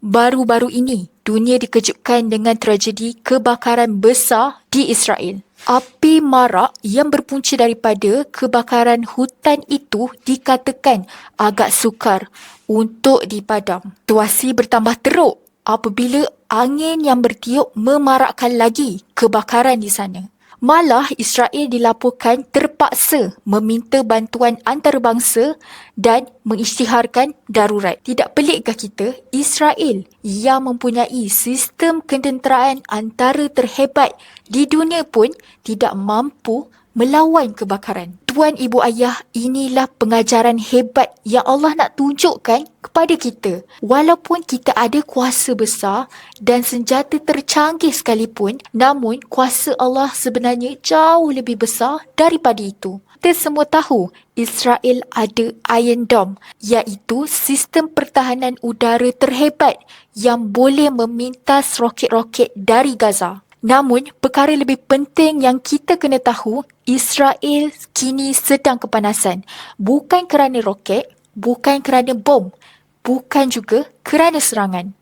Baru-baru ini, dunia dikejutkan dengan tragedi kebakaran besar di Israel. Api marak yang berpunca daripada kebakaran hutan itu dikatakan agak sukar untuk dipadam. Situasi bertambah teruk apabila angin yang bertiup memarakkan lagi kebakaran di sana. Malah Israel dilaporkan terpaksa meminta bantuan antarabangsa dan mengisytiharkan darurat. Tidak pelikkah kita, Israel yang mempunyai sistem ketenteraan antara terhebat di dunia pun tidak mampu melawan kebakaran. Tuan ibu ayah, inilah pengajaran hebat yang Allah nak tunjukkan kepada kita. Walaupun kita ada kuasa besar dan senjata tercanggih sekalipun, namun kuasa Allah sebenarnya jauh lebih besar daripada itu. Kita semua tahu Israel ada Iron Dome, iaitu sistem pertahanan udara terhebat yang boleh memintas roket-roket dari Gaza. Namun, perkara lebih penting yang kita kena tahu, Israel kini sedang kepanasan. Bukan kerana roket, bukan kerana bom, bukan juga kerana serangan.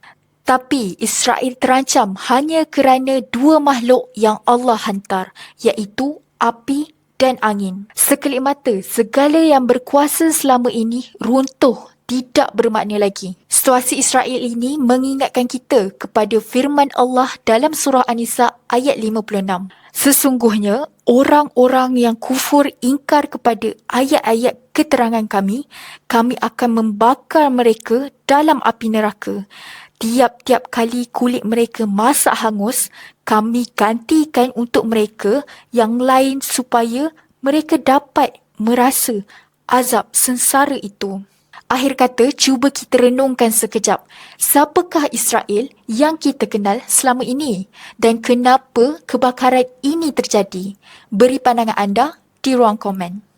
Tapi Israel terancam hanya kerana dua makhluk yang Allah hantar, iaitu api dan angin. Sekelip mata, segala yang berkuasa selama ini runtuh, tidak bermakna lagi. Situasi Israel ini mengingatkan kita kepada firman Allah dalam surah An-Nisa ayat 56. Sesungguhnya, orang-orang yang kufur ingkar kepada ayat-ayat keterangan kami akan membakar mereka dalam api neraka. Tiap-tiap kali kulit mereka masak hangus, kami gantikan untuk mereka yang lain supaya mereka dapat merasa azab sengsara itu. Akhir kata, cuba kita renungkan sekejap. Siapakah Israel yang kita kenal selama ini? Dan kenapa kebakaran ini terjadi? Beri pandangan anda di ruang komen.